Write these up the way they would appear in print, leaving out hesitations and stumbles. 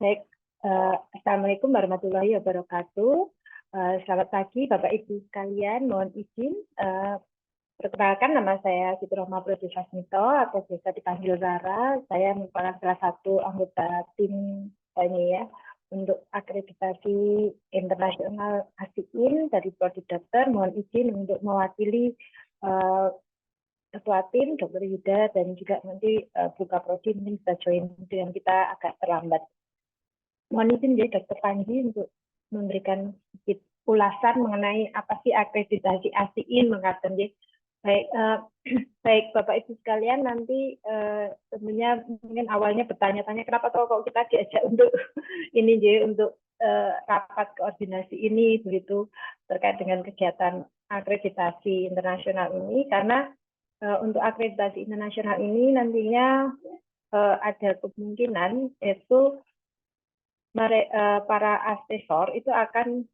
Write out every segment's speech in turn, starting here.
Baik, Assalamualaikum warahmatullahi wabarakatuh. Selamat pagi Bapak Ibu sekalian. Mohon izin, perkenalkan nama saya Siti Rohma Prodesasmito atau biasa dipanggil Rara. Saya merupakan salah satu anggota tim ini ya untuk akreditasi internasional ASIIN dari Prodi Dokter. Mohon izin untuk mewakili ketua tim Dr. Yuda dan juga nanti buka prodi mungkin bisa join dengan kita agak terlambat. Mohon izin ya Dr. Panji untuk memberikan sedikit ulasan mengenai apa sih akreditasi ASIIN mengatakan ya. Baik, baik Bapak Ibu sekalian, nanti tentunya mungkin awalnya bertanya-tanya kenapa kok kita diajak untuk ini ya, untuk rapat koordinasi ini begitu terkait dengan kegiatan akreditasi internasional ini, karena untuk akreditasi internasional ini nantinya ada kemungkinan yaitu para asesor itu akan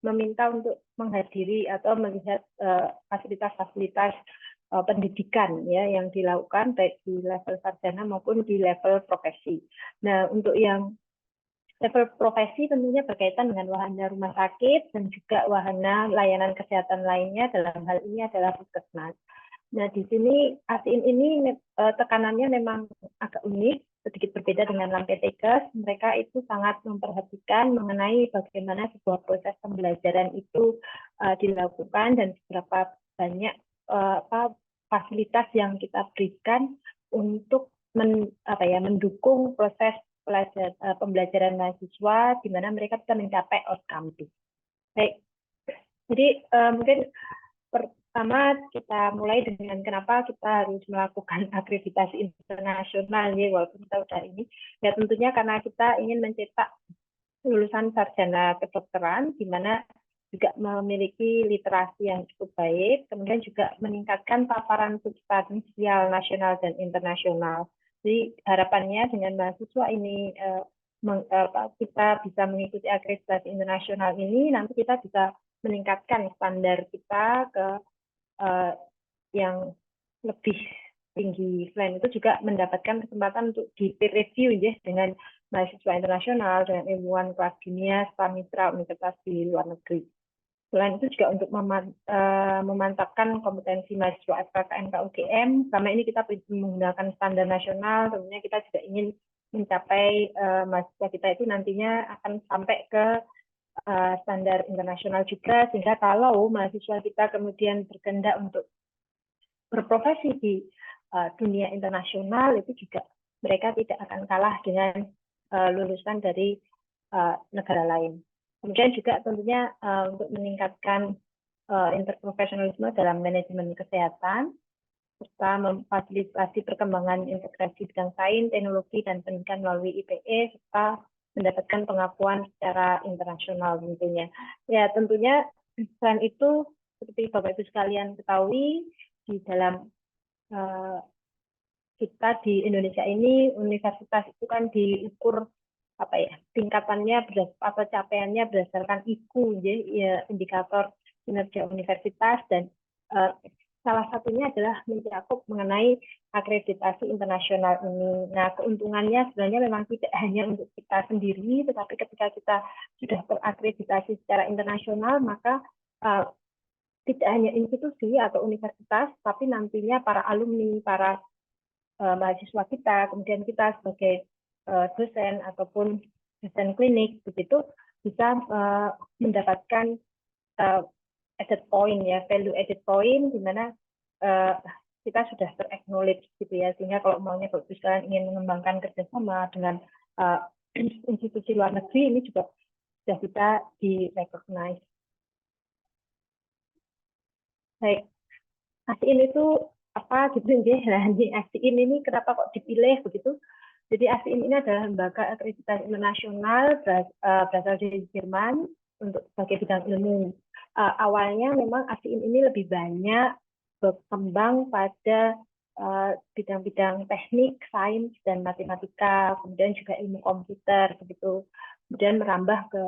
meminta untuk menghadiri atau melihat fasilitas-fasilitas pendidikan ya yang dilakukan baik di level sarjana maupun di level profesi. Nah, untuk yang level profesi tentunya berkaitan dengan wahana rumah sakit dan juga wahana layanan kesehatan lainnya, dalam hal ini adalah puskesmas. Nah, di sini ASIIN ini tekanannya memang agak unik, sedikit berbeda dengan LAMPTKes. Mereka itu sangat memperhatikan mengenai bagaimana sebuah proses pembelajaran itu dilakukan dan seberapa banyak fasilitas yang kita berikan untuk mendukung proses pembelajaran mahasiswa, di mana mereka bisa mencapai outcome. Baik, jadi mungkin pertama kita mulai dengan kenapa kita harus melakukan akreditasi internasional ya, walaupun kita udah ini ya, tentunya karena kita ingin mencetak lulusan sarjana kedokteran di mana juga memiliki literasi yang cukup baik, kemudian juga meningkatkan paparan substansial nasional dan internasional. Jadi harapannya dengan mahasiswa ini kita bisa mengikuti akreditasi internasional ini, nanti kita bisa meningkatkan standar kita ke yang lebih tinggi. Selain itu juga mendapatkan kesempatan untuk di peer review ya dengan mahasiswa internasional, dengan ilmuwan kelas dunia, mitra universitas di luar negeri. Selain itu juga untuk memantapkan kompetensi mahasiswa SPKN UGM. Selama ini kita menggunakan standar nasional, tentunya kita juga ingin mencapai mahasiswa kita itu nantinya akan sampai ke standar internasional juga, sehingga kalau mahasiswa kita kemudian berkehendak untuk berprofesi di dunia internasional, itu juga mereka tidak akan kalah dengan lulusan dari negara lain. Kemudian juga tentunya untuk meningkatkan interprofesionalisme dalam manajemen kesehatan, serta memfasilitasi perkembangan integrasi bidang sains, teknologi, dan pendidikan melalui IPE, serta mendapatkan pengakuan secara internasional tentunya. Ya, tentunya selain itu, seperti Bapak Ibu sekalian ketahui, di dalam kita di Indonesia ini, universitas itu kan diukur tingkatannya atau capaiannya berdasarkan IQ, ya, indikator kinerja universitas, dan salah satunya adalah mencakup mengenai akreditasi internasional ini. Nah, keuntungannya sebenarnya memang tidak hanya untuk kita sendiri, tetapi ketika kita sudah terakreditasi secara internasional, maka tidak hanya institusi atau universitas, tapi nantinya para alumni, para mahasiswa kita, kemudian kita sebagai dosen ataupun dosen klinik begitu bisa mendapatkan added point ya, value added point, di mana kita sudah ter-acknowledge gitu ya, sehingga kalau maunya kalau misalnya ingin mengembangkan kerjasama dengan institusi luar negeri, ini juga sudah kita di-recognize. Baik, ASIIN itu apa gitu ya, nah ASIIN ini kenapa kok dipilih begitu? Jadi ASIIN ini adalah lembaga akreditasi internasional berasal dari Jerman untuk sebagai bidang ilmu. Awalnya memang ASIIN ini lebih banyak berkembang pada bidang-bidang teknik, sains, dan matematika, kemudian juga ilmu komputer begitu, kemudian merambah ke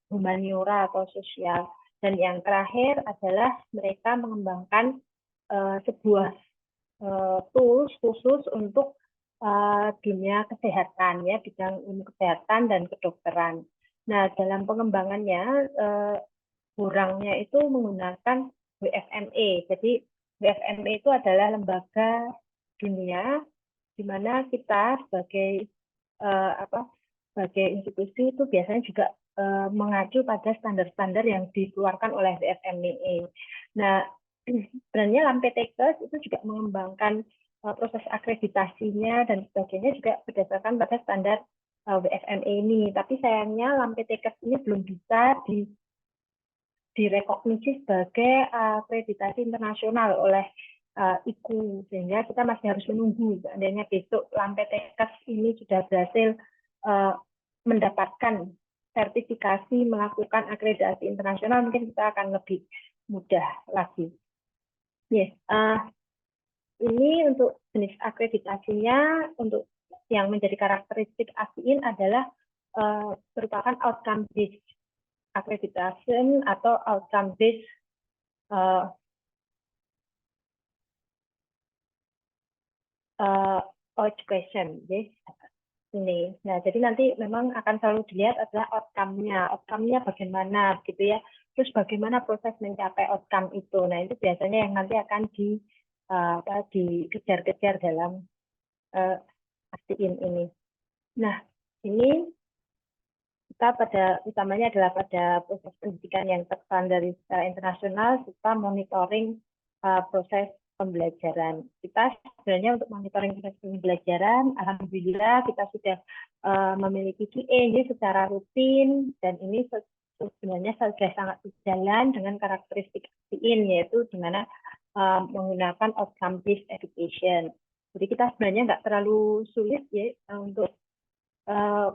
humaniora atau sosial. Dan yang terakhir adalah mereka mengembangkan sebuah tools khusus untuk dunia kesehatan ya, bidang ilmu kesehatan dan kedokteran. Nah, dalam pengembangannya kurangnya itu menggunakan WFME. Jadi WFME itu adalah lembaga dunia di mana kita sebagai sebagai institusi itu biasanya juga mengacu pada standar-standar yang dikeluarkan oleh WFME. Nah, sebenarnya Lampetekes itu juga mengembangkan proses akreditasinya dan sebagainya juga berdasarkan pada standar WFME ini. Tapi sayangnya Lampetekes ini belum bisa direkognisi sebagai akreditasi internasional oleh IKU, sehingga kita masih harus menunggu. Seandainya besok Lampetekes ini sudah berhasil mendapatkan sertifikasi melakukan akreditasi internasional, mungkin kita akan lebih mudah lagi. Yes, ini untuk jenis akreditasinya, untuk yang menjadi karakteristik ASIIN adalah merupakan outcome based accreditation atau outcome based education, yes. Ini. Nah, jadi nanti memang akan selalu dilihat adalah outcome-nya bagaimana, gitu ya. Terus bagaimana proses mencapai outcome itu. Nah, itu biasanya yang nanti akan dikejar-kejar dalam ASIIN ini. Nah, ini kita utamanya adalah pada proses pendidikan yang terstandarisasi secara internasional serta monitoring proses pembelajaran. Kita sebenarnya untuk monitoring proses pembelajaran, alhamdulillah kita sudah memiliki QA secara rutin, dan ini sebenarnya sudah sangat berjalan dengan karakteristik ASIIN, yaitu di mana menggunakan outcome based education. Jadi kita sebenarnya nggak terlalu sulit ya untuk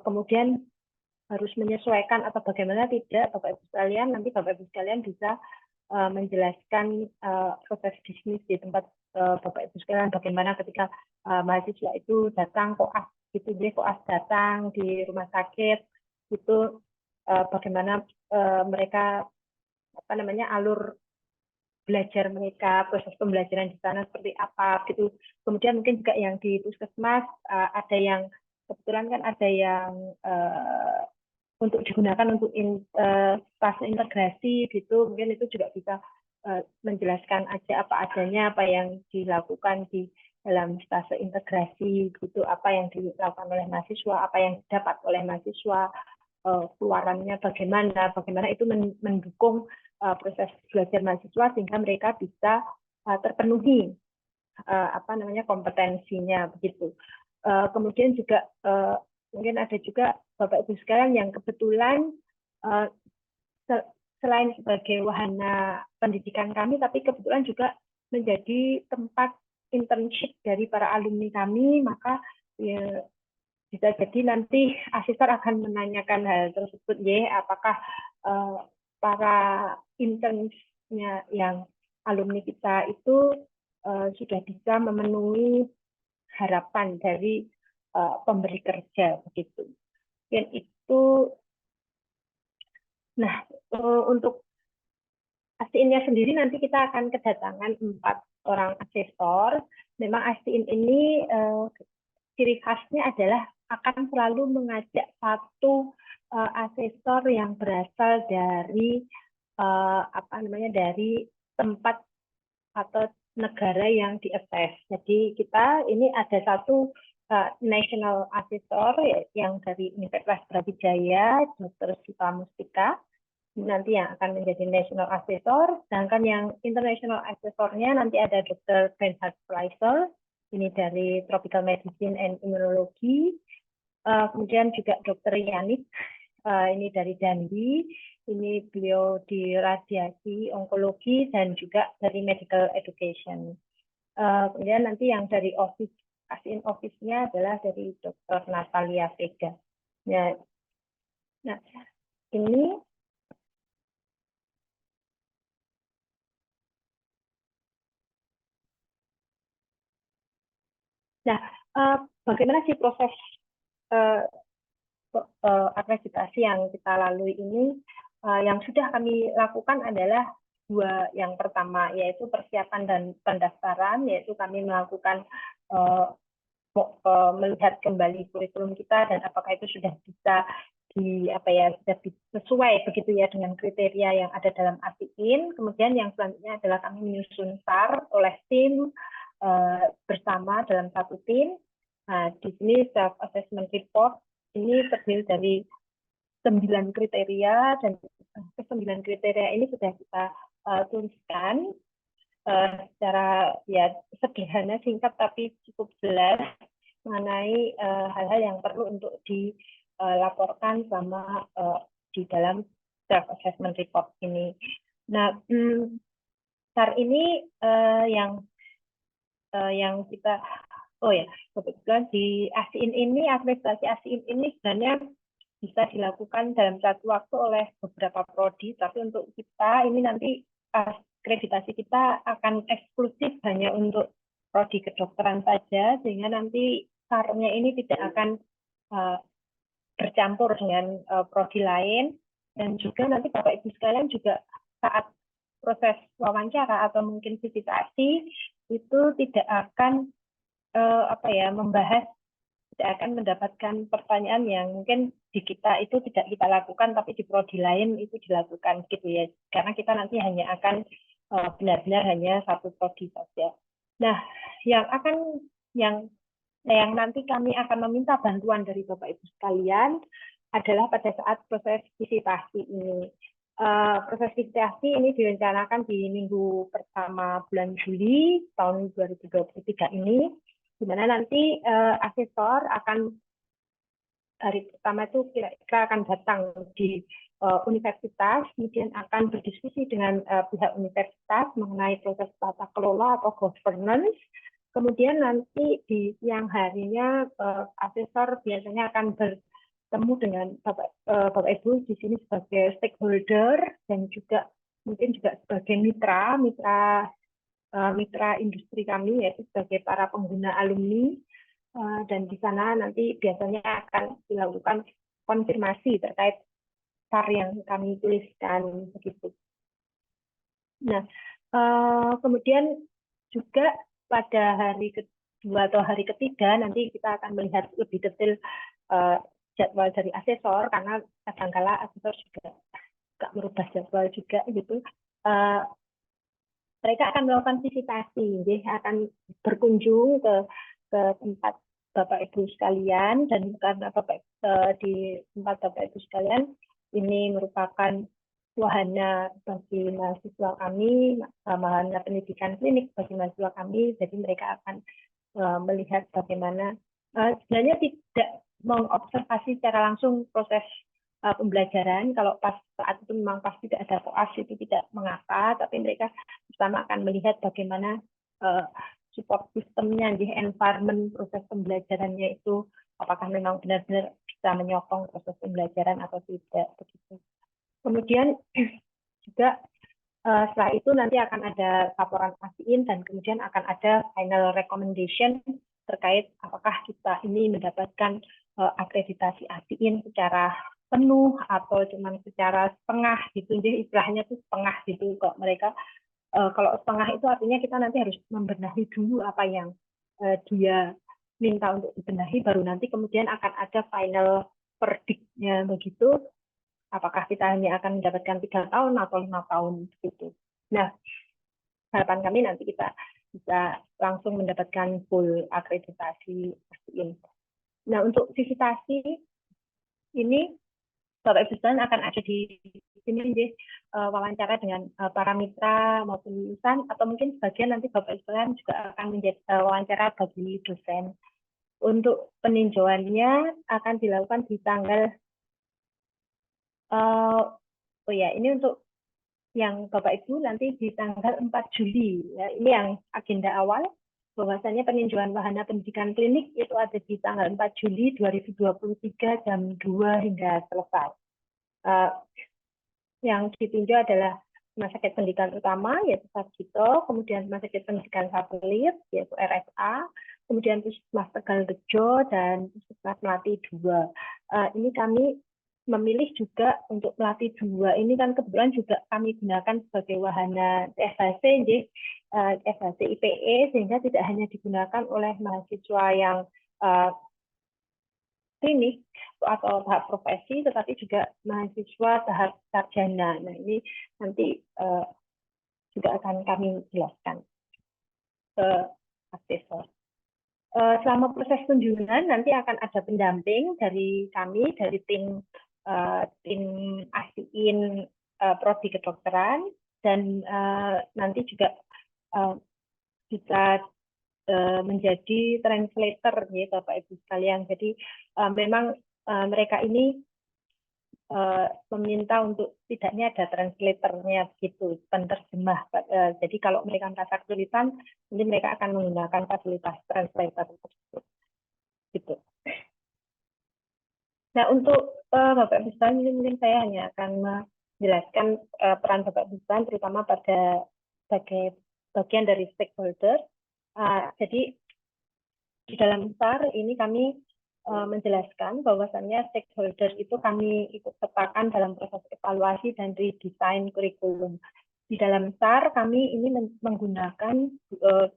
kemudian harus menyesuaikan atau bagaimana, tidak, Bapak Ibu sekalian. Nanti Bapak Ibu sekalian bisa menjelaskan proses bisnis di tempat Bapak Ibu sekalian, bagaimana ketika mahasiswa itu datang koas gitu, jadi koas datang di rumah sakit itu bagaimana mereka alur belajar mereka, proses pembelajaran di sana seperti apa gitu. Kemudian mungkin juga yang di puskesmas ada yang kebetulan kan ada yang untuk digunakan untuk fase integrasi gitu, mungkin itu juga bisa menjelaskan aja apa adanya, apa yang dilakukan di dalam fase integrasi gitu, apa yang dilakukan oleh mahasiswa, apa yang didapat oleh mahasiswa, keluarannya bagaimana itu mendukung proses belajar mahasiswa sehingga mereka bisa terpenuhi kompetensinya begitu. Kemudian juga mungkin ada juga Bapak Ibu sekalian yang kebetulan selain sebagai wahana pendidikan kami, tapi kebetulan juga menjadi tempat internship dari para alumni kami, maka ya, bisa jadi nanti asesor akan menanyakan hal tersebut, ya, apakah para internsnya yang alumni kita itu sudah bisa memenuhi harapan dari pemberi kerja begitu. Dan itu, nah untuk ASIIN-nya sendiri nanti kita akan kedatangan 4 orang asesor. Memang ASIIN ini ciri khasnya adalah akan selalu mengajak satu asesor yang berasal dari dari tempat atau negara yang di-assess. Jadi kita ini ada satu national assessor yang dari Universitas Brawijaya, Dr. Siva Mustika, nanti yang akan menjadi national assessor. Sedangkan yang international assessornya nanti ada Dr. Bernhard Fleischer, ini dari Tropical Medicine and Immunology. Kemudian juga Dr. Yanik, ini dari Dandi, ini beliau di radiasi onkologi dan juga dari medical education. Kemudian nanti yang dari ASIIN office-nya adalah dari Dr. Natalia Vega. Ya. Nah, ini bagaimana sih proses akreditasi yang kita lalui ini? Yang sudah kami lakukan adalah 2. Yang pertama yaitu persiapan dan pendaftaran, yaitu kami melakukan melihat kembali kurikulum kita dan apakah itu sudah bisa sudah sesuai begitu ya dengan kriteria yang ada dalam ASIIN. Kemudian yang selanjutnya adalah kami menyusun SAR oleh tim bersama dalam satu tim. Nah, di sini self assessment report ini terdiri dari 9 kriteria, dan ke 9 kriteria ini sudah kita tuliskan secara ya sederhana, singkat tapi cukup jelas mengenai hal-hal yang perlu untuk dilaporkan sama di dalam self assessment report ini. Nah, SAR ini yang kita kebetulan di ASIIN ini, akreditasi ASIIN ini sebenarnya bisa dilakukan dalam satu waktu oleh beberapa prodi, tapi untuk kita ini nanti akreditasi kita akan eksklusif hanya untuk prodi kedokteran saja, sehingga nanti SAR-nya ini tidak akan bercampur dengan prodi lain. Dan juga nanti Bapak Ibu sekalian juga saat proses wawancara atau mungkin visitasi itu tidak akan membahas, tidak akan mendapatkan pertanyaan yang mungkin di kita itu tidak kita lakukan, tapi di prodi lain itu dilakukan gitu ya. Karena kita nanti hanya akan benar-benar hanya satu prodi saja. Nah, yang nanti kami akan meminta bantuan dari Bapak Ibu sekalian adalah pada saat proses visitasi ini. Proses visitasi ini direncanakan di minggu pertama bulan Juli tahun 2023 ini, di mana nanti asesor akan hari pertama itu kira-kira akan datang di universitas, kemudian akan berdiskusi dengan pihak universitas mengenai proses tata kelola atau governance. Kemudian nanti di siang harinya asesor biasanya akan bertemu dengan Bapak Ibu di sini sebagai stakeholder dan juga mungkin juga sebagai mitra industri kami, yaitu sebagai para pengguna alumni, dan di sana nanti biasanya akan dilakukan konfirmasi terkait SAR yang kami tuliskan begitu. Nah, kemudian juga pada hari kedua atau hari ketiga nanti kita akan melihat lebih detail jadwal dari asesor, karena kadang-kala asesor juga nggak merubah jadwal juga gitu. Mereka akan melakukan visitasi, akan berkunjung ke tempat Bapak Ibu sekalian, dan karena di tempat Bapak Ibu sekalian ini merupakan wahana bagi mahasiswa kami, wahana pendidikan klinik bagi mahasiswa kami, jadi mereka akan melihat bagaimana sebenarnya tidak mengobservasi secara langsung proses pembelajaran. Kalau pas saat itu memang pasti tidak ada koas, itu tidak mengapa, tapi mereka pertama akan melihat bagaimana support sistemnya, di environment proses pembelajarannya itu apakah memang benar-benar bisa menyokong proses pembelajaran atau tidak begitu. Kemudian juga setelah itu nanti akan ada laporan ASIIN dan kemudian akan ada final recommendation terkait apakah kita ini mendapatkan akreditasi ASIIN secara penuh atau cuma secara setengah gitu. Jadi istilahnya itu setengah gitu kok mereka. Kalau setengah itu artinya kita nanti harus membenahi dulu apa yang dia minta untuk dibenahi, baru nanti kemudian akan ada final verdict-nya begitu. Apakah kita hanya akan mendapatkan 3 tahun atau 5 tahun gitu. Nah, harapan kami nanti kita bisa langsung mendapatkan full akreditasi ASIIN. Nah, untuk visitasi ini Bapak Ibu sekalian akan ada di sini wawancara dengan para mitra maupun lulusan, atau mungkin sebagian nanti Bapak Ibu sekalian juga akan menjadi wawancara bagi dosen. Untuk peninjauannya akan dilakukan di tanggal ini untuk yang Bapak Ibu nanti di tanggal 4 Juli. Ya, ini yang agenda awal, bahwasanya peninjauan wahana pendidikan klinik itu ada di tanggal 4 Juli 2023 jam 2 hingga selesai. Yang ditinjau adalah Rumah Sakit Pendidikan Utama, yaitu Sarjito, kemudian Rumah Sakit Pendidikan Satelit, yaitu RSA, kemudian Puskesmas Tegalrejo, dan Puskesmas Melati 2. Ini kami memilih juga untuk Melati 2 ini kan kebetulan juga kami gunakan sebagai wahana FHC, FHC IPE, sehingga tidak hanya digunakan oleh mahasiswa yang klinik atau tahap profesi, tetapi juga mahasiswa tahap sarjana. Nah, ini nanti juga akan kami jelaskan ke asesor. Selama proses kunjungan nanti akan ada pendamping dari kami, dari tim ASIIN Prodi Kedokteran, dan nanti juga bisa menjadi translator ya Bapak Ibu sekalian. Jadi memang mereka ini meminta untuk tidaknya ada translatornya gitu, penerjemah. Jadi kalau mereka merasa kesulitan, nanti mereka akan menggunakan fasilitas translator tersebut. Gitu. Nah, untuk Bapak Ibu sekalian, ini mungkin saya hanya akan menjelaskan peran Bapak Ibu sekalian, terutama pada sebagai bagian dari stakeholder. Jadi di dalam SAR ini kami menjelaskan bahwasannya stakeholder itu kami ikut sertakan dalam proses evaluasi dan redesign kurikulum. Di dalam SAR kami ini menggunakan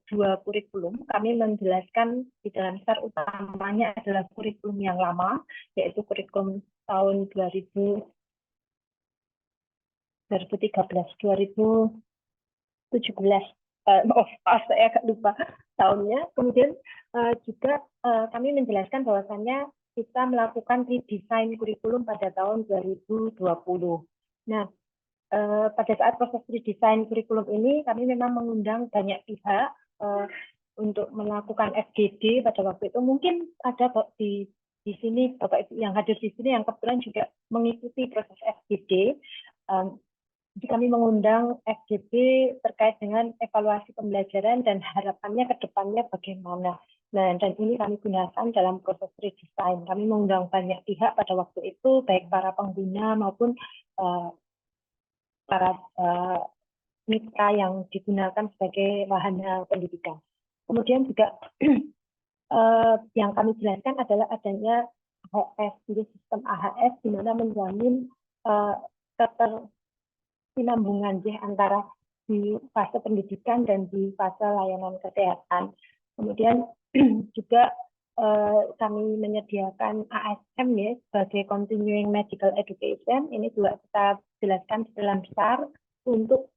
dua kurikulum. Kami menjelaskan di dalam SAR utamanya adalah kurikulum yang lama, yaitu kurikulum tahun 2013, 2017. Saya agak lupa tahunnya. Kemudian juga kami menjelaskan bahwasannya kita melakukan redesign kurikulum pada tahun 2020. Nah, pada saat proses redesign kurikulum ini kami memang mengundang banyak pihak untuk melakukan FGD pada waktu itu. Mungkin ada di sini Bapak Ibu yang hadir di sini yang kebetulan juga mengikuti proses FGD. Jadi kami mengundang FGD terkait dengan evaluasi pembelajaran dan harapannya ke depannya bagaimana. Nah, dan ini kami gunakan dalam proses redesign. Kami mengundang banyak pihak pada waktu itu, baik para pengguna maupun para mitra yang digunakan sebagai wahana pendidikan. Kemudian juga yang kami jelaskan adalah adanya AHS, jadi sistem AHS di mana menjamin ketersinambungan antara di fase pendidikan dan di fase layanan kesehatan. Kemudian juga kami menyediakan ASM ya sebagai Continuing Medical Education. Ini juga kita jelaskan di dalam SAR untuk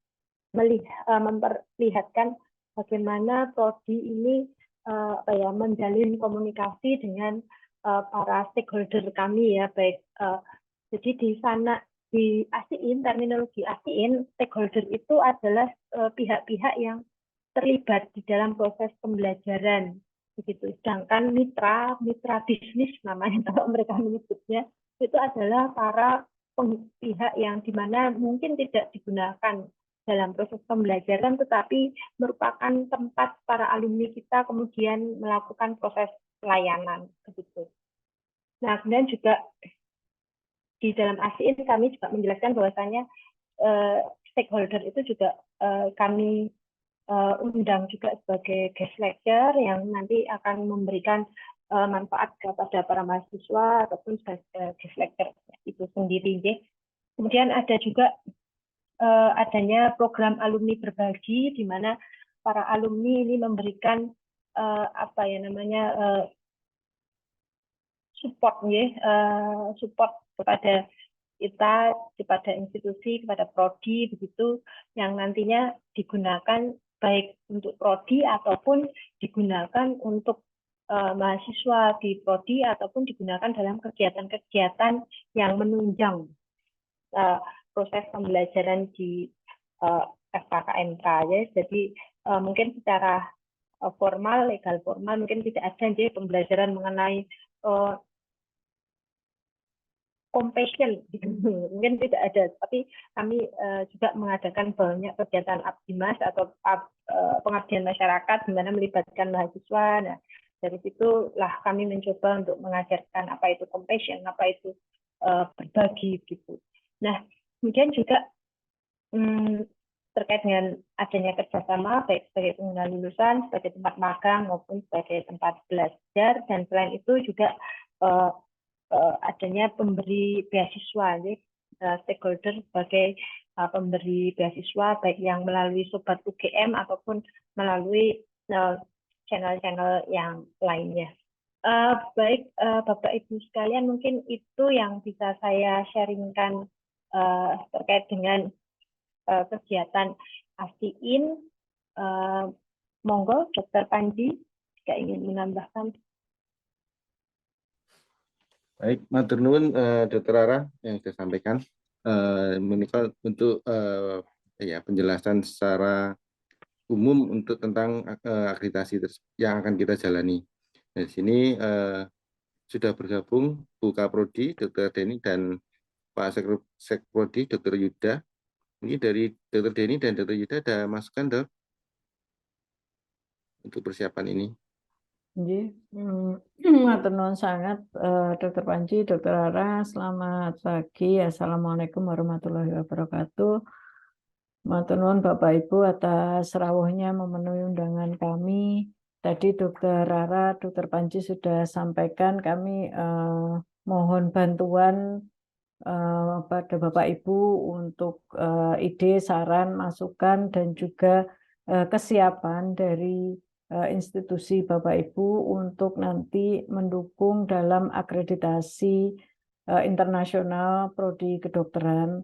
memperlihatkan bagaimana prodi ini menjalin komunikasi dengan para stakeholder kami ya, baik jadi di sana di ASIIN, terminologi ASIIN, stakeholder itu adalah pihak-pihak yang terlibat di dalam proses pembelajaran begitu. Sedangkan mitra bisnis namanya kalau mereka menyebutnya itu adalah para pihak yang dimana mungkin tidak digunakan dalam proses pembelajaran, tetapi merupakan tempat para alumni kita kemudian melakukan proses pelayanan begitu. Nah, kemudian juga di dalam ASIIN kami juga menjelaskan bahwasanya stakeholder itu juga kami undang juga sebagai guest lecturer yang nanti akan memberikan manfaat kepada para mahasiswa ataupun guest lecturer itu sendiri. Kemudian ada juga adanya program alumni berbagi di mana para alumni ini memberikan support kepada kita, kepada institusi, kepada prodi begitu yang nantinya digunakan baik untuk prodi ataupun digunakan untuk mahasiswa di prodi ataupun digunakan dalam kegiatan-kegiatan yang menunjang proses pembelajaran di FKKMK ya. Jadi mungkin secara formal, legal formal mungkin tidak ada jadi pembelajaran mengenai compassion mungkin tidak ada, tapi kami juga mengadakan banyak kegiatan abdimas atau pengabdian masyarakat di mana melibatkan mahasiswa. Nah, dari situlah kami mencoba untuk mengajarkan apa itu compassion, apa itu berbagi gitu. Nah, kemudian juga terkait dengan adanya kerjasama baik sebagai pengguna lulusan, sebagai tempat magang maupun sebagai tempat belajar, dan selain itu juga adanya pemberi beasiswa, stakeholder sebagai pemberi beasiswa baik yang melalui sobat UGM ataupun melalui channel-channel yang lainnya. Baik, Bapak Ibu sekalian, mungkin itu yang bisa saya sharingkan terkait dengan kegiatan ASIIN. Monggo, Dr. Panji, jika ingin menambahkan. Baik, matur nuwun Dr. Rara yang saya sampaikan. Menikah untuk ya penjelasan secara umum untuk tentang akreditasi yang akan kita jalani. Di sini sudah bergabung Bu Kaprodi, Dr. Deni, dan Pak Sekprodi, Dr. Yuda. Ini dari Dr. Deni dan Dr. Yuda ada masukan, Dok, untuk persiapan ini? Matur nuwun sangat Dr. Panji, Dr. Rara, selamat pagi. Assalamualaikum warahmatullahi wabarakatuh. Matur nuwun Bapak Ibu atas rawuhnya memenuhi undangan kami. Tadi Dr. Rara, Dr. Panji sudah sampaikan kami mohon bantuan pada Bapak Ibu untuk ide, saran, masukan, dan juga kesiapan dari institusi Bapak Ibu untuk nanti mendukung dalam akreditasi internasional prodi kedokteran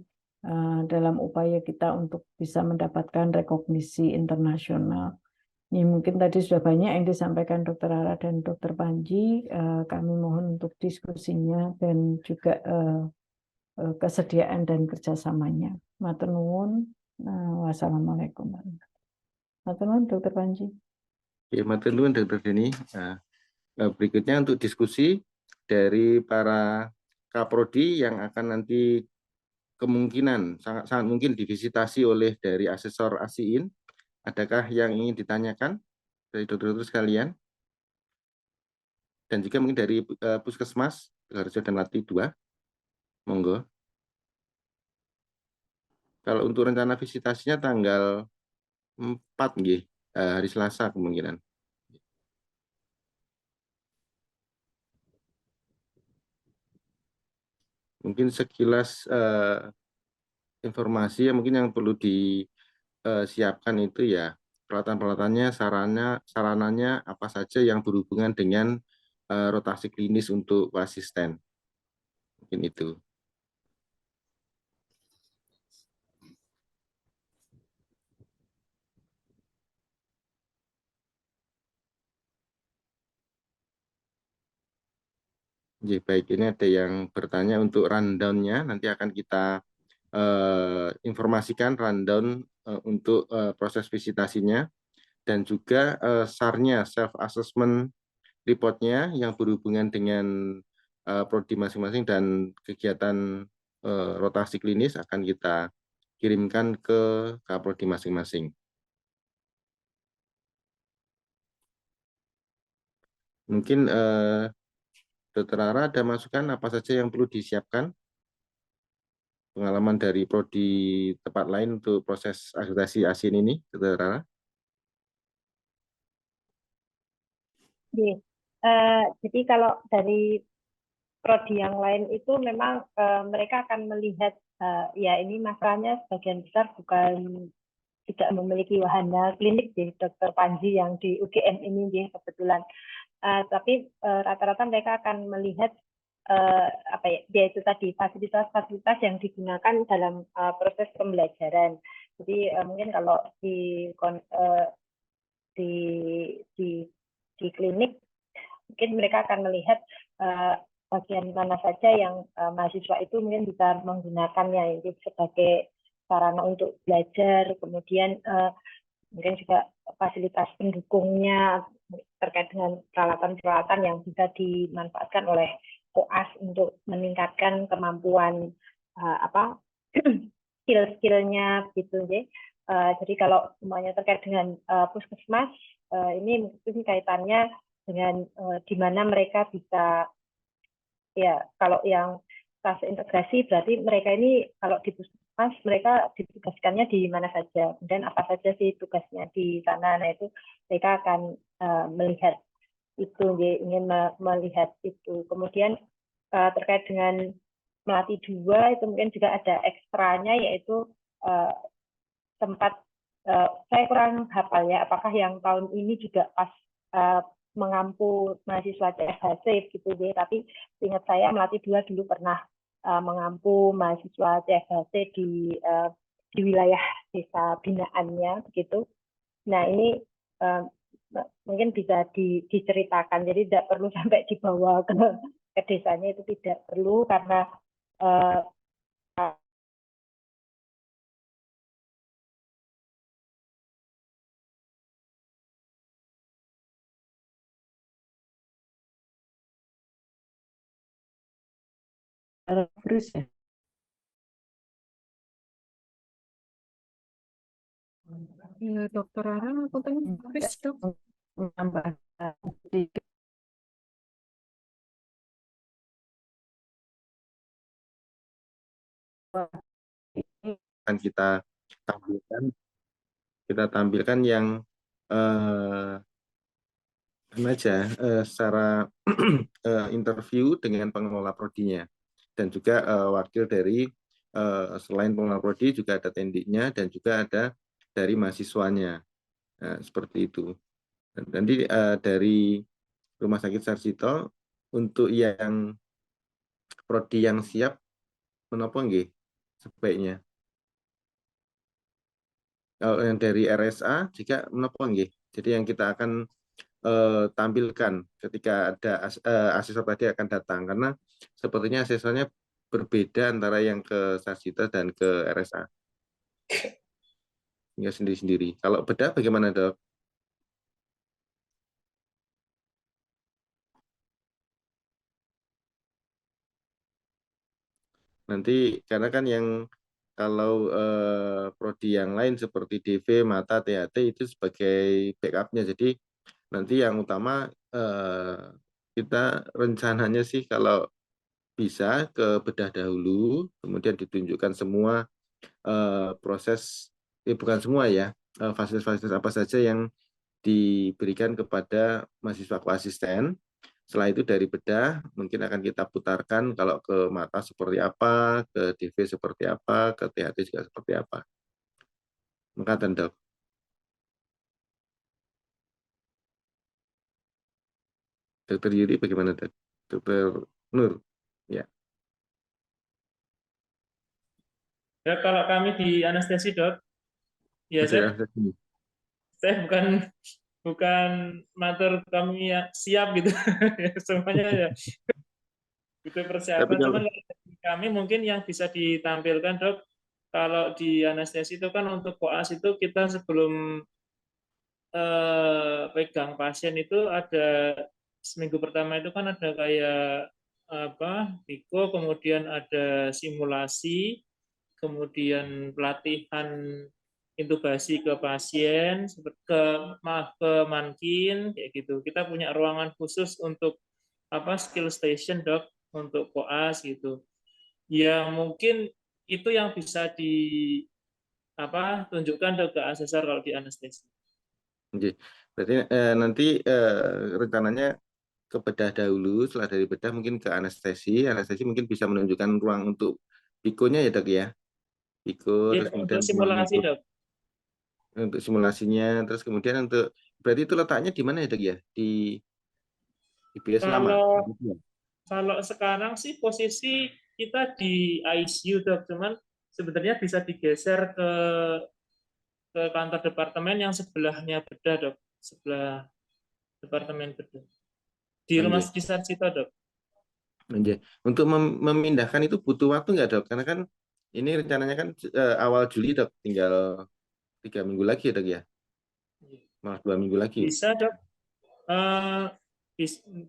dalam upaya kita untuk bisa mendapatkan rekognisi internasional. Ini mungkin tadi sudah banyak yang disampaikan Dr. Rara dan Dr. Panji. Kami mohon untuk diskusinya dan juga kesediaan dan kerjasamanya. Matur nuwun. Wassalamualaikum warahmatullahi wabarakatuh. Matur nuwun Dr. Panji. Ya, matur nuwun Dr. Deni. Berikutnya untuk diskusi dari para kaprodi yang akan nanti kemungkinan sangat mungkin divisitasi oleh dari asesor ASIIN. Adakah yang ingin ditanyakan dari dokter-dokter sekalian? Dan juga mungkin dari Puskesmas Harjo dan Lati 2. Monggo. Kalau untuk rencana visitasinya tanggal 4 nggih, hari Selasa kemungkinan. Mungkin sekilas informasi mungkin yang perlu disiapkan itu ya peralatan-peralatannya, sarananya apa saja yang berhubungan dengan rotasi klinis untuk asisten. Mungkin itu. Ya, baik, ini ada yang bertanya untuk rundown-nya, nanti akan kita informasikan rundown untuk proses visitasinya, dan juga SAR-nya, self-assessment report-nya yang berhubungan dengan prodi masing-masing dan kegiatan rotasi klinis akan kita kirimkan ke kaprodi masing-masing. Mungkin Dr. Rara ada masukan apa saja yang perlu disiapkan? Pengalaman dari prodi tempat lain untuk proses akreditasi ASIIN ini, Dr. Rara? Jadi kalau dari prodi yang lain itu memang mereka akan melihat ya ini masalahnya sebagian besar bukan tidak memiliki wahana klinik di Dr. Panji yang di UGM ini kebetulan. Tapi rata-rata mereka akan melihat apa ya, yaitu tadi fasilitas-fasilitas yang digunakan dalam proses pembelajaran. Jadi mungkin kalau di klinik mungkin mereka akan melihat bagian mana saja yang mahasiswa itu mungkin bisa menggunakannya itu sebagai sarana untuk belajar, kemudian mungkin juga fasilitas pendukungnya terkait dengan peralatan-peralatan yang bisa dimanfaatkan oleh koas untuk meningkatkan kemampuan skill-skillnya gitu ya. Jadi kalau semuanya terkait dengan puskesmas ini mungkin kaitannya dengan di mana mereka bisa ya kalau yang fase integrasi berarti mereka ini kalau di puskesmas mereka ditugaskannya di mana saja, kemudian apa saja sih tugasnya di sana. Nah itu mereka akan melihat itu, ingin melihat itu. Kemudian terkait dengan Melati 2 itu mungkin juga ada ekstranya, yaitu tempat saya kurang hafal ya apakah yang tahun ini juga pas mengampu mahasiswa CFHC gitu deh. Tapi ingat saya Melati 2 dulu pernah mengampu mahasiswa CFHC di wilayah desa binaannya begitu. Nah ini mungkin bisa diceritakan, jadi tidak perlu sampai dibawa ke desanya, itu tidak perlu karena Terus ya. Dokter Rara, aku tanya, Chris, dok. Menambah sedikit. Akan kita tampilkan yang secara interview dengan pengelola prodinya, dan juga wakil dari selain pengelola prodi juga ada tendiknya dan juga ada dari mahasiswanya. Nah, seperti itu. Dan nanti dari Rumah Sakit Sarjito untuk yang prodi yang siap menapa nggih sebaiknya. Yang dari RSA juga menapa nggih. Jadi yang kita akan tampilkan ketika ada asesor tadi akan datang, karena sepertinya asesornya berbeda antara yang ke Sarjito dan ke RSA. Ya sendiri-sendiri. Kalau bedah bagaimana, Dok? Nanti karena kan yang kalau prodi yang lain seperti DV, Mata, THT itu sebagai backupnya. Jadi nanti yang utama kita rencananya sih kalau bisa ke bedah dahulu, kemudian ditunjukkan semua proses, bukan semua ya, fasilitas-fasilitas apa saja yang diberikan kepada mahasiswa koasisten. Setelah itu dari bedah mungkin akan kita putarkan kalau ke mata seperti apa, ke DV seperti apa, ke THT juga seperti apa. Makatan, Dok. Dokter Yuri bagaimana, Dok? Dokter Nur. Ya. Ya, kalau kami di anestesi, dok, ya saya bukan matur kami ya siap gitu. Semuanya ya itu persiapan. Cuman kami mungkin yang bisa ditampilkan, dok, kalau di anestesi itu kan untuk koas itu kita sebelum pegang pasien itu ada seminggu pertama itu kan ada kayak apa, Piko, kemudian ada simulasi, kemudian pelatihan intubasi ke pasien, ke mankin kayak gitu. Kita punya ruangan khusus untuk apa, skill station, dok, untuk koas gitu. Ya mungkin itu yang bisa di apa tunjukkan ke asesor kalau di anestesi. Oke. Berarti nanti rencananya ke bedah dahulu, setelah dari bedah mungkin ke anestesi. Anestesi mungkin bisa menunjukkan ruang untuk pikonya ya, Dok ya. Piko, Ya, terus kemudian untuk simulasi, dok. untuk simulasinya, terus kemudian untuk berarti itu letaknya di mana ya, Dok ya? Di BS lama. Kalau sekarang sih posisi kita di ICU, dok, cuman sebenarnya bisa digeser ke kantor departemen yang sebelahnya bedah, dok, sebelah departemen bedah di rumah di Sarjito, dok. Untuk memindahkan itu butuh waktu nggak, Dok? Karena kan ini rencananya kan awal Juli, Dok, tinggal 3 minggu lagi ya, Dok ya? Malah 2 minggu lagi. Bisa, dok.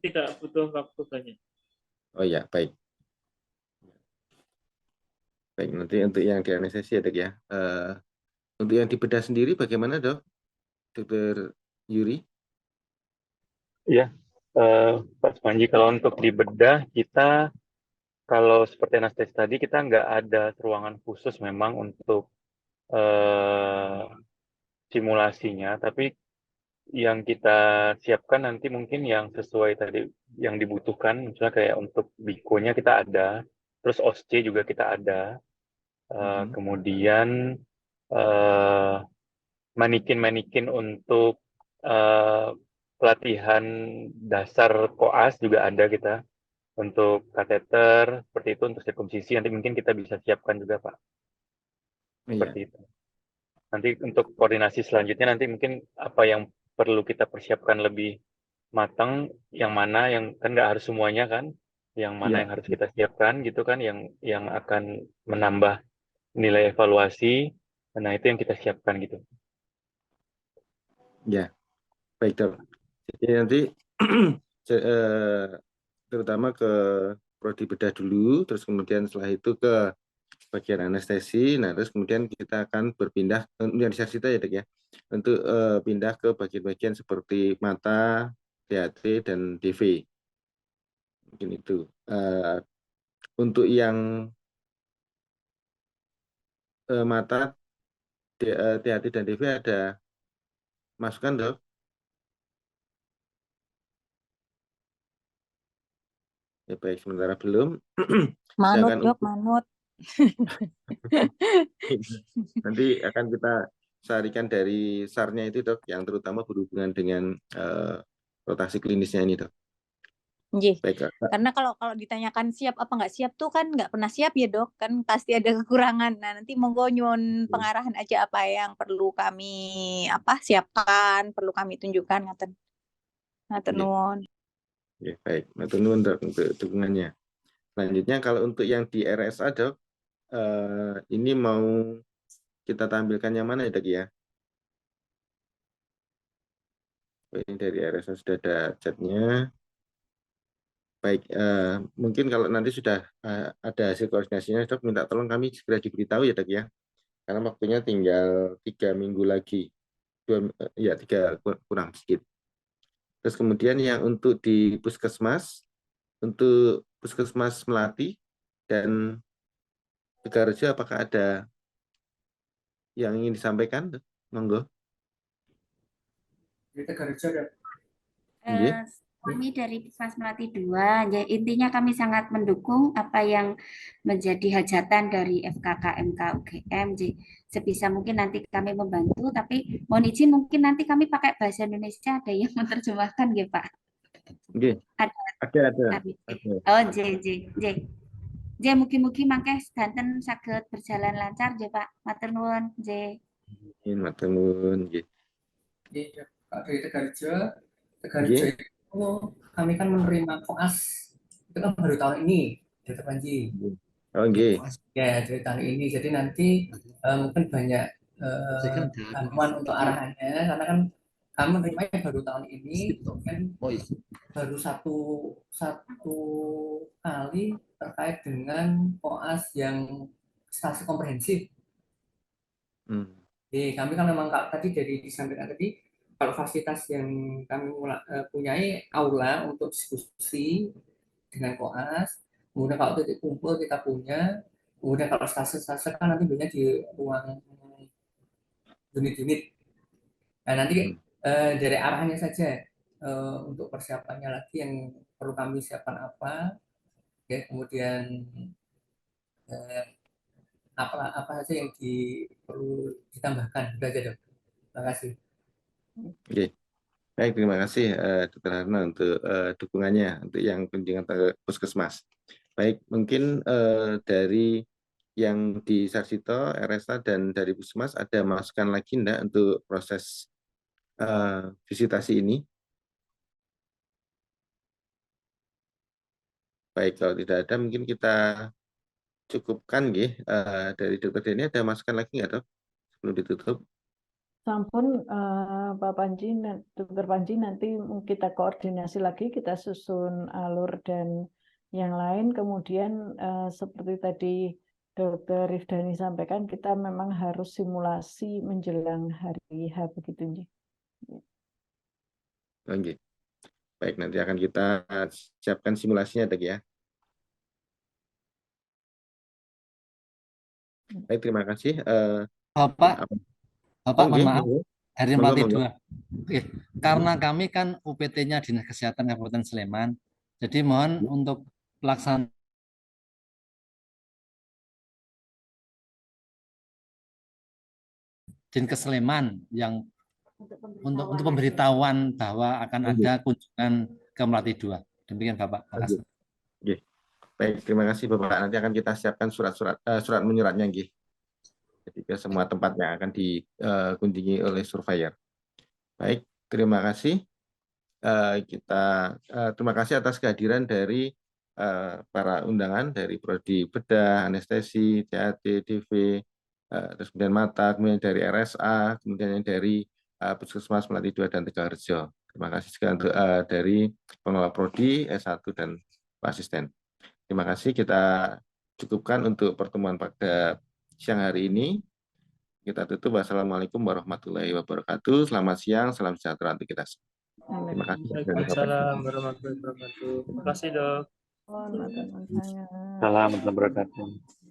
Tidak butuh waktu banyak. Oh ya, baik. Baik, nanti untuk yang di anestesi ya, Dok ya. Untuk yang di bedah sendiri bagaimana, Dok? Dokter Yuri? Iya, Pak Panji, kalau untuk di bedah kita, kalau seperti anestesi tadi, kita nggak ada ruangan khusus memang untuk simulasinya, tapi yang kita siapkan nanti mungkin yang sesuai tadi yang dibutuhkan, misalnya kayak untuk bikonya kita ada, terus OSCE juga kita ada, kemudian manikin-manikin untuk pelatihan dasar koas juga ada kita untuk kateter seperti itu, untuk sirkumsisi nanti mungkin kita bisa siapkan juga Pak, Iya. seperti itu. Nanti untuk koordinasi selanjutnya nanti mungkin apa yang perlu kita persiapkan lebih matang, yang mana yang kan nggak harus semuanya kan, yang mana Iya. yang harus kita siapkan gitu kan, yang akan menambah nilai evaluasi. Nah itu yang kita siapkan gitu. Ya, baik Dok. Jadi nanti terutama ke prodi bedah dulu, terus kemudian setelah itu ke bagian anestesi, nah terus kemudian kita akan berpindah yang di Sarsita ya Dok ya, untuk pindah ke bagian-bagian seperti mata, THT, dan DV. Mungkin itu. Untuk yang mata, THT, dan DV ada masukan Dok? Ya baik, sementara belum. Manut Sedangkan Dok, untuk manut. nanti akan kita sarikan dari SAR-nya itu Dok, yang terutama berhubungan dengan rotasi klinisnya ini Dok. Nggih. Baik, Kak. Karena kalau ditanyakan siap apa nggak siap tuh kan nggak pernah siap ya Dok, kan pasti ada kekurangan. Nah nanti monggo nyuwun pengarahan aja apa yang perlu kami siapkan, perlu kami tunjukkan ngaten. Ngaten Iya. nuwun. Ya, baik, matur nuwun Dok untuk dukungannya. Selanjutnya kalau untuk yang di RSA Dok, ini mau kita tampilkan yang mana ya Dok ya? Ini dari RSA sudah ada chatnya. Baik, mungkin kalau nanti sudah ada hasil koordinasinya Dok, minta tolong kami segera diberitahu ya Dok ya. Karena waktunya tinggal 3 minggu lagi. 3 kurang sedikit. Terus kemudian yang untuk di puskesmas, untuk puskesmas Melati dan Tegarrejo, apakah ada yang ingin disampaikan? Monggo. Di Tegarrejo ada. Nggih. Kami dari Puskesmas Melati 2, ya, intinya kami sangat mendukung apa yang menjadi hajatan dari FKK MK UGM. Sebisa mungkin nanti kami membantu, tapi mohon izin mungkin nanti kami pakai bahasa Indonesia, ada yang menerjemahkan ya Pak? Nggih. Ada. Oh, J, mugi-mugi mangke sedanten saged berjalan lancar ya Pak. Matur nuwun, J. Matur nuwun, nggih. Iya, Kak, dari Tegarrejo itu kami kan menerima koas itu kan baru tahun ini, Dr. Panji. Oh, nggih. Ya, dari tahun ini. Jadi nanti mungkin banyak bantuan untuk arahannya, karena kan kami menerimanya baru tahun ini, kan baru satu kali terkait dengan koas yang stasi komprehensif. Jadi kami kan memang tadi dari disampaikan tadi, kalau fasilitas yang kami punyai aula untuk diskusi dengan koas, kemudian kalau titik kumpul kita punya, kemudian kalau stase kan nanti banyak di ruang unit-unit. Nah nanti dari arahnya saja untuk persiapannya lagi yang perlu kami siapkan apa, ya, kemudian apa saja yang perlu ditambahkan. Itu aja Dok. Terima kasih. Oke. Baik, terima kasih Dr. Harna untuk dukungannya untuk yang kunjungan ke puskesmas. Baik, mungkin dari yang di Sarsito, RSA, dan dari puskesmas ada masukan lagi enggak untuk proses visitasi ini? Baik, kalau tidak ada mungkin kita cukupkan nggih. Dari Dr. Denny ada masukan lagi nggak Dok sebelum ditutup? Sampun Pak Panji, Dr. Panji nanti kita koordinasi lagi, kita susun alur dan yang lain. Kemudian seperti tadi Dr. Rifdani sampaikan, kita memang harus simulasi menjelang hari H begitu. Oke. Baik, nanti akan kita siapkan simulasinya Dok ya. Baik, terima kasih. Bapak, mohon maaf, dari Melati 2. Oke, karena Hmm. kami kan UPT-nya Dinas Kesehatan Kabupaten Sleman, jadi mohon untuk pelaksanaan Dinkes Sleman yang untuk pemberitahuan bahwa akan ada kunjungan ke Melati 2. Demikian Bapak. Makasih. Oke. Baik, terima kasih Bapak. Nanti akan kita siapkan surat menyuratnya, nggih. Jadi ke semua tempat yang akan dikunjungi oleh surveyor. Baik, terima kasih. Terima kasih atas kehadiran dari para undangan dari Prodi Bedah, Anestesi, TAT, DV, terus kemudian Mata, kemudian dari RSA, kemudian yang dari Puskesmas Melati 2 dan Tegalrejo. Terima kasih juga dari pengelola Prodi, S1 dan asisten. Terima kasih, kita cukupkan untuk pertemuan pada siang hari ini. Kita tutup. Wassalamualaikum warahmatullahi wabarakatuh. Selamat siang, salam sejahtera untuk kita semua. Terima kasih. Waalaikumsalam warahmatullahi wabarakatuh. Terima kasih, Dok. Mohon maaf, Salam warahmatullahi wabarakatuh.